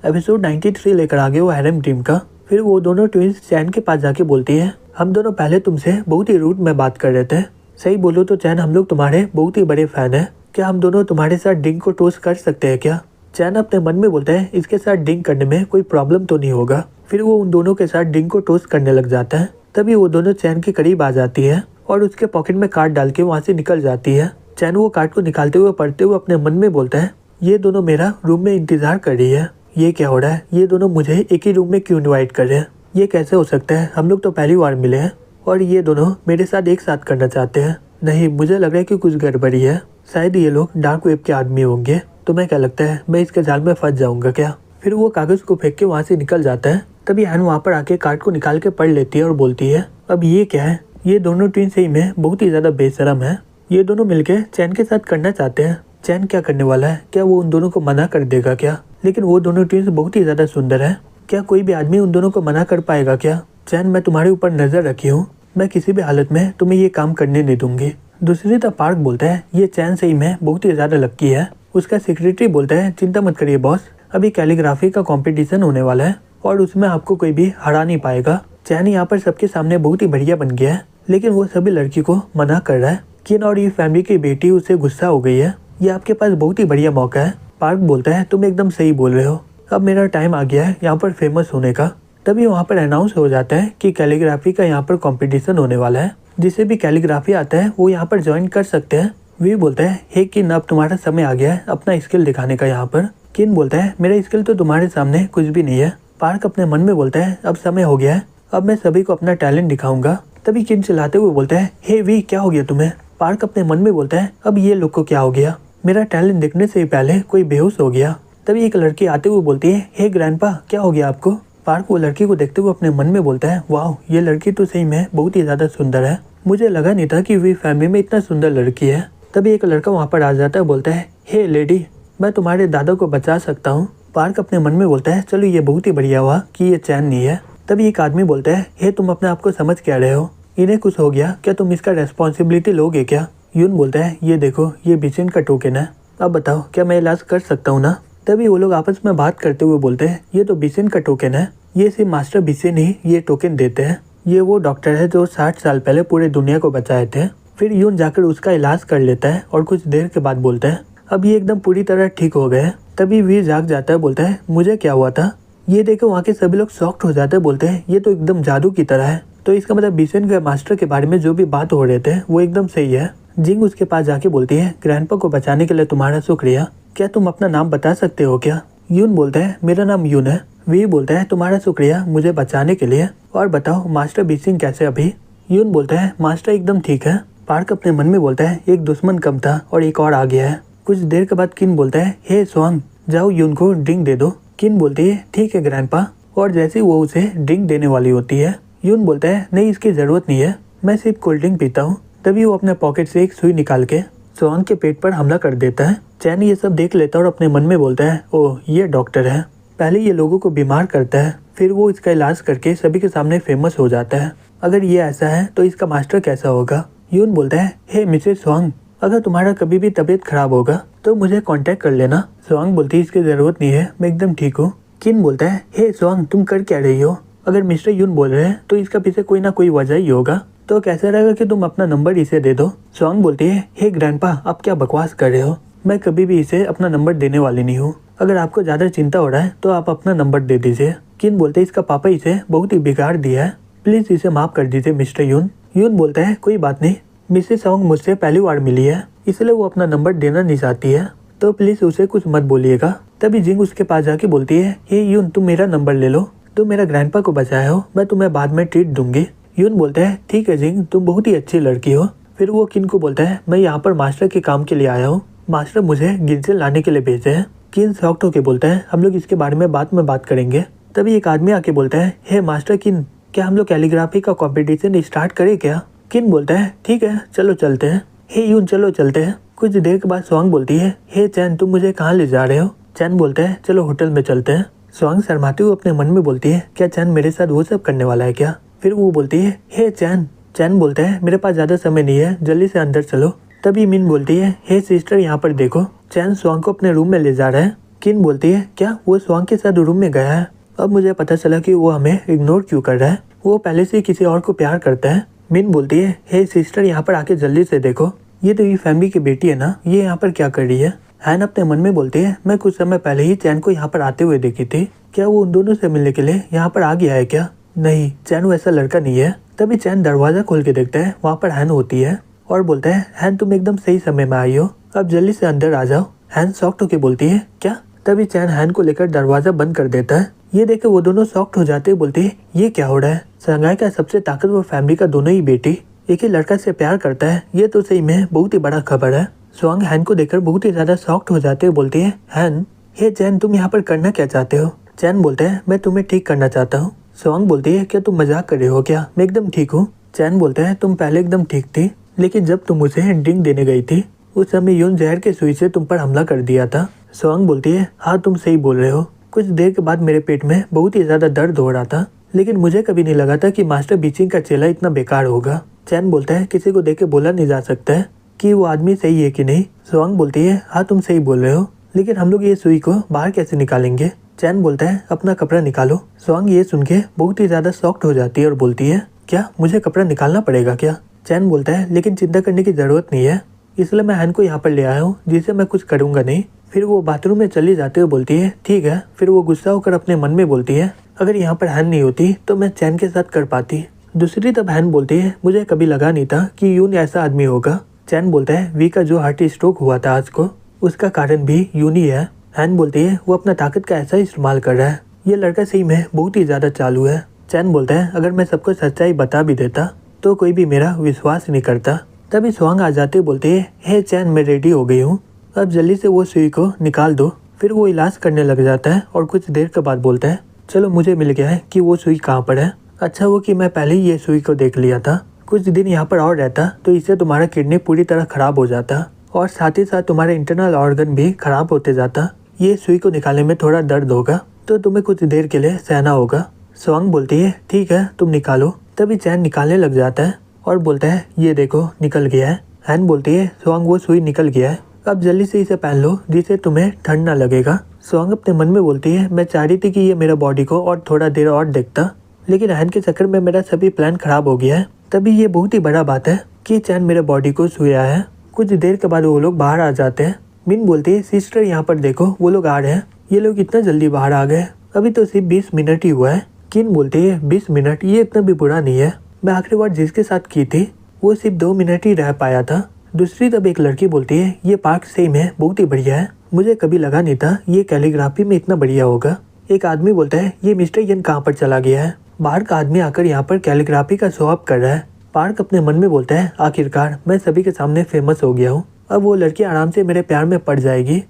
Episode 93 लेकर आ गए वो हैरम टीम का। फिर वो दोनों ट्विंस चैन के पास जाके बोलती है, हम दोनों पहले तुमसे बहुत ही रूट में बात कर रहे थे। सही बोलो तो चैन, हम लोग तुम्हारे बहुत ही बड़े फैन हैं। क्या हम दोनों तुम्हारे साथ ड्रिंक को टोस्ट कर सकते हैं क्या? चैन अपने मन में बोलता है, इसके साथ ड्रिंक करने में कोई प्रॉब्लम तो नहीं होगा। फिर वो उन दोनों के साथ ड्रिंक को टोस्ट करने लग जाता है। तभी वो दोनों चैन के करीब आ जाती है और उसके पॉकेट में कार्ड डाल के वहाँ से निकल जाती है। चैन वो कार्ड को निकालते हुए पढ़ते हुए अपने मन में बोलता है, ये दोनों मेरा रूम में इंतजार कर रही है। ये क्या हो रहा है? ये दोनों मुझे एक ही रूम में क्यों इनवाइट कर रहे हैं? ये कैसे हो सकता है? हम लोग तो पहली बार मिले हैं और ये दोनों मेरे साथ एक साथ करना चाहते हैं। नहीं, मुझे लग रहा है कि कुछ गड़बड़ी है। शायद ये लोग डार्क वेब के आदमी होंगे। तुम्हें क्या लगता है, मैं इसके जाल में फंस जाऊंगा क्या? फिर वो कागज को फेंक के वहाँ से निकल जाता है। तभी हैन वहाँ पर आके कार्ड को निकाल के पढ़ लेती है और बोलती है, अब ये क्या है? ये दोनों ट्विन सही में बहुत ही ज्यादा बेशरम है। ये दोनों मिलके चैन के साथ करना चाहते हैं। चैन क्या करने वाला है? क्या वो उन दोनों को मना कर देगा क्या? लेकिन वो दोनों ट्विंस बहुत ही ज्यादा सुंदर है। क्या कोई भी आदमी उन दोनों को मना कर पाएगा क्या? चैन, मैं तुम्हारे ऊपर नजर रखी हूँ। मैं किसी भी हालत में तुम्हें ये काम करने नहीं दूंगी। दूसरी तरफ पार्क बोलता है, ये चैन सही में बहुत ही ज्यादा लक्की है। उसका सेक्रेटरी बोलता है, चिंता मत करिए बॉस, अभी कैलीग्राफी का कंपटीशन होने वाला है और उसमें आपको कोई भी हरा नहीं पाएगा। चैन यहाँ पर सबके सामने बहुत ही बढ़िया बन गया है, लेकिन वो सभी लड़की को मना कर रहा है। किन और ये फैमिली की बेटी उससे गुस्सा हो गई है। ये आपके पास बहुत ही बढ़िया मौका है। पार्क बोलता है, तुम एकदम सही बोल रहे हो। अब मेरा टाइम आ गया है यहाँ पर फेमस होने का। तभी वहाँ पर अनाउंस हो जाता है कि कैलीग्राफी का यहाँ पर कंपटीशन होने वाला है। जिसे भी कैलीग्राफी आता है वो यहाँ पर ज्वाइन कर सकते हैं। वी बोलता है, हे किन, अब तुम्हारा समय आ गया है अपना स्किल दिखाने का यहाँ पर। किन बोलता है, मेरा स्किल तो तुम्हारे सामने कुछ भी नहीं है। पार्क अपने मन में बोलता है, अब समय हो गया है, अब मैं सभी को अपना टैलेंट दिखाऊंगा। तभी किन चिल्लाते हुए बोलता है, हे वी, क्या हो गया तुम्हें? पार्क अपने मन में बोलता है, अब ये लोग को क्या हो गया? मेरा टैलेंट देखने से ही पहले कोई बेहोश हो गया। तभी एक लड़की आते हुए बोलती है, हे ग्रैंडपा, क्या हो गया आपको? पार्क वो लड़की को देखते हुए अपने मन में बोलता है, वाह, ये लड़की तो सही में बहुत ही ज्यादा सुंदर है। मुझे लगा नहीं था कि वी फैमिली में इतना सुंदर लड़की है। तभी एक लड़का वहाँ पर आ जाता है, बोलता है, हे लेडी, मैं तुम्हारे दादा को बचा सकता हूँ। पार्क अपने मन में बोलता है, चलो ये बहुत ही बढ़िया हुआ कि ये चैन नहीं है। तभी एक आदमी बोलता है, हे तुम अपने आप को समझ क्या रहे हो? इन्हें कुछ हो गया, क्या तुम इसका रेस्पॉन्सिबिलिटी लोगे क्या? यून बोलता है, ये देखो, ये बिसेन का टोकन है, अब बताओ क्या मैं इलाज कर सकता हूँ ना? तभी वो लोग आपस में बात करते हुए बोलते हैं, ये तो बिसेन का टोकन है, ये सिर्फ मास्टर बिसेन ही ये टोकन देते हैं। ये वो डॉक्टर है जो 60 साल पहले पूरे दुनिया को बचाए थे। फिर यून जाकर उसका इलाज कर लेता है और कुछ देर के बाद बोलता है, अब ये एकदम पूरी तरह ठीक हो गए। तभी वीर जाग जाता है, बोलता है, मुझे क्या हुआ था? ये देखो वहाँ के सभी लोग शॉक्ड हो जाते हैं, बोलते हैं, ये तो एकदम जादू की तरह है। तो इसका मतलब बिसेन के मास्टर के बारे में जो भी बात हो रहे थे वो एकदम सही है। जिंग उसके पास जाके बोलती है, ग्रैंडपा को बचाने के लिए तुम्हारा शुक्रिया। क्या तुम अपना नाम बता सकते हो क्या? यून बोलता है, मेरा नाम यून है। वी बोलता है, तुम्हारा शुक्रिया मुझे बचाने के लिए। और बताओ मास्टर बिसिंग कैसे अभी? यून बोलता है, मास्टर एकदम ठीक है। पार्क अपने मन में बोलता है, एक दुश्मन कम था और एक और आ गया है। कुछ देर के बाद किन बोलता है, हे स्वांग, जाओ यून को ड्रिंक दे दो। किन बोलती है, ठीक है ग्रैंडपा। और जैसे ही वो उसे ड्रिंक देने वाली होती है, यून बोलता है, नहीं इसकी जरूरत नहीं है, मैं सिर्फ कोल्ड ड्रिंक पीता हूँ। तभी वो अपने पॉकेट से एक सुई निकाल के स्वांग के पेट पर हमला कर देता है। चैन ये सब देख लेता है और अपने मन में बोलता है, ओह ये डॉक्टर है, पहले ये लोगों को बीमार करता है, फिर वो इसका इलाज करके सभी के सामने फेमस हो जाता है। अगर ये ऐसा है तो इसका मास्टर कैसा होगा? यून बोलता है, हे मिसेस स्वांग, अगर तुम्हारा कभी भी तबीयत खराब होगा तो मुझे कांटेक्ट कर लेना। स्वांग बोलती है, इसकी जरूरत नहीं है, मैं एकदम ठीक हूँ। किन बोलता है, हे स्वांग, तुम कर क्या रही हो? अगर मिस्टर यून बोल रहे हैं तो इसका पीछे कोई ना कोई वजह ही होगा, तो कैसा रहेगा कि तुम अपना नंबर इसे दे दो। स्वांग बोलती है, हे ग्रैंडपा, आप क्या बकवास कर रहे हो? मैं कभी भी इसे अपना नंबर देने वाली नहीं हूँ। अगर आपको ज्यादा चिंता हो रहा है तो आप अपना नंबर दे दीजिए। किन बोलते हैं, इसका पापा इसे बहुत ही बिगाड़ दिया है, प्लीज इसे माफ कर दीजिए मिस्टर यून। यून बोलता है, कोई बात नहीं, मिसेस स्वांग मुझसे पहली बार मिली है, इसलिए वो अपना नंबर देना नहीं चाहती है, तो प्लीज उसे कुछ मत बोलिएगा। तभी जिंग उसके पास जाके बोलती है, हे यून, तुम मेरा नंबर ले लो, तुम मेरा ग्रैंडपा को बचाए हो, मैं तुम्हें बाद में ट्रीट दूंगी। यून बोलता है, ठीक है जिंग, तुम बहुत ही अच्छी लड़की हो। फिर वो किन को बोलता है, मैं यहाँ पर मास्टर के काम के लिए आया हूँ, मास्टर मुझे गिंजल लाने के लिए भेजे हैं। किन शॉक्ड होके बोलता है, हम लोग इसके बारे में बाद में बात करेंगे। तभी एक आदमी आके बोलता है, हे मास्टर किन, क्या हम लोग कैलीग्राफी का कंपटीशन स्टार्ट करें क्या? किन बोलता है, ठीक है चलो चलते हैं। हे यून, चलो चलते हैं। कुछ देर के बाद स्वांग बोलती है, हे चैन, तुम मुझे कहाँ ले जा रहे हो? चैन बोलता है, चलो होटल में चलते हैं। स्वांग शर्माते हुए अपने मन में बोलती है, क्या चैन मेरे साथ वो सब करने वाला है क्या? फिर वो बोलती है, हे चैन। चैन बोलता है, मेरे पास ज्यादा समय नहीं है, जल्दी से अंदर चलो। तभी मिन बोलती है, हे सिस्टर, यहाँ पर देखो। चैन स्वांग को अपने रूम में ले जा रहा है। किन बोलती है क्या वो स्वांग के साथ रूम में गया है? अब मुझे पता चला कि वो हमें इग्नोर क्यों कर रहा है, वो पहले से किसी और को प्यार करता है। मिन बोलती है हे सिस्टर यहाँ पर आके जल्दी से देखो, ये तो ये फैमिली की बेटी है ना, ये यहाँ पर क्या कर रही है? हैन अपने मन में बोलती है मैं कुछ समय पहले ही चैन को यहाँ पर आते हुए देखी थी, क्या वो उन दोनों से मिलने के लिए यहाँ पर आ गया है क्या? नहीं, चैन वैसा लड़का नहीं है। तभी चैन दरवाजा खोल के देखता है, वहाँ पर हैन होती है और बोलता है हैन तुम एकदम सही समय में आई हो, अब जल्दी से अंदर आ जाओ। हैन शॉक्ड होके बोलती है क्या? तभी चैन हैन को लेकर दरवाजा बंद कर देता है। ये देख वो दोनों शॉक्ड हो जाते हैं, बोलती है ये क्या हो रहा है? शंघाई का सबसे ताकतवर फैमिली का दोनों ही बेटी एक ही लड़का से प्यार करता है, ये तो सही में बहुत ही बड़ा खबर है। स्वांग हैन को देखकर बहुत ही ज्यादा शॉक्ड हो जाते हुए बोलती है हैन हे चैन तुम यहाँ पर करना क्या चाहते हो? चैन बोलते है मैं तुम्हें ठीक करना चाहता हूँ। स्वांग बोलती है क्या तुम मजाक कर रहे हो क्या? मैं एकदम ठीक हूँ। चैन बोलता है तुम पहले एकदम ठीक थी, लेकिन जब तुम मुझे ड्रिंक देने गई थी उस समय यून जहर के सुई से तुम पर हमला कर दिया था। स्वांग बोलती है हाँ तुम सही बोल रहे हो। कुछ देर के बाद मेरे पेट में बहुत ही ज्यादा दर्द हो रहा था, लेकिन मुझे कभी नहीं लगा था कि मास्टर बीचिंग का चेला इतना बेकार होगा। चैन बोलता है किसी को देख के बोला नहीं जा सकता है कि वो आदमी सही है कि नहीं। स्वांग बोलती है हाँ तुम सही बोल रहे हो, लेकिन हम लोग ये सुई को बाहर कैसे निकालेंगे? चैन बोलता है अपना कपड़ा निकालो। स्वांग ये सुन के बहुत ही ज्यादा शॉक्ड हो जाती है और बोलती है क्या मुझे कपड़ा निकालना पड़ेगा क्या? चैन बोलता है लेकिन चिंता करने की जरूरत नहीं है, इसलिए मैं हैन को यहाँ पर ले आया हूँ जिसे मैं कुछ करूँगा नहीं। फिर वो बाथरूम में चली जाते हुए बोलती है ठीक है। फिर वो गुस्सा होकर अपने मन में बोलती है अगर यहाँ पर हैन नहीं होती तो मैं चैन के साथ कर पाती। दूसरी तरफ हैन बोलती है मुझे कभी लगा नहीं था कि यून ऐसा आदमी होगा। चैन बोलता है वी का जो हार्ट स्ट्रोक हुआ था आज को, उसका कारण भी यून ही है। हैन बोलती है वो अपना ताकत का ऐसा इस्तेमाल कर रहा है, ये लड़का सही में बहुत ही ज्यादा चालू है। चैन बोलता है अगर मैं सबको सच्चाई बता भी देता तो कोई भी मेरा विश्वास नहीं करता। तभी स्वांग आ जाते बोलते है हे चैन मैं रेडी हो गई हूँ, अब जल्दी से वो सुई को निकाल दो। फिर वो इलाज करने लग जाता है और कुछ देर के बाद बोलता है चलो मुझे मिल गया है कि वो सुई कहाँ पर है। अच्छा वो कि मैं पहले ही ये सुई को देख लिया था, कुछ दिन यहाँ पर और रहता तो इससे तुम्हारा किडनी पूरी तरह खराब हो जाता और साथ ही साथ तुम्हारे इंटरनल ऑर्गन भी खराब होते जाता। ये सुई को निकालने में थोड़ा दर्द होगा तो तुम्हें कुछ देर के लिए सहना होगा। स्वांग बोलती है ठीक है तुम निकालो। तभी चैन निकालने लग जाता है और बोलता है ये देखो निकल गया है। हैन बोलती है स्वांग वो सुई निकल गया है, अब जल्दी से इसे पहन लो जिससे तुम्हें ठंड ना लगेगा। स्वांग अपने मन में बोलती है मैं चाह रही थी कि ये मेरा बॉडी को और थोड़ा देर और देखता, लेकिन हैन के चक्कर में मेरा सभी प्लान खराब हो गया है। तभी ये बहुत ही बड़ा बात है कि चैन मेरे बॉडी को छुया है। कुछ देर के बाद वो लोग बाहर आ जाते हैं। मिन बोलती है सिस्टर यहाँ पर देखो वो लोग आ रहे हैं। ये लोग इतना जल्दी बाहर आ गए, अभी तो सिर्फ 20 मिनट ही हुआ है। किन बोलती है 20 मिनट ये इतना भी बुरा नहीं है, मैं आखिरी बार जिसके साथ की थी वो सिर्फ 2 मिनट ही रह पाया था। दूसरी तब एक लड़की बोलती है ये पार्क सही में बहुत ही बढ़िया है, मुझे कभी लगा नहीं था ये कैलीग्राफी में इतना बढ़िया होगा। एक आदमी बोलता है ये मिस्टर यन कहाँ पर चला गया है? बाहर का आदमी आकर यहाँ पर कैलीग्राफी का शो ऑफ कर रहा है। पार्क अपने मन में बोलता है आखिरकार मैं सभी के सामने फेमस हो गया हूँ, अब वो लड़की आराम से मेरे प्यार में पड़ जाएगी।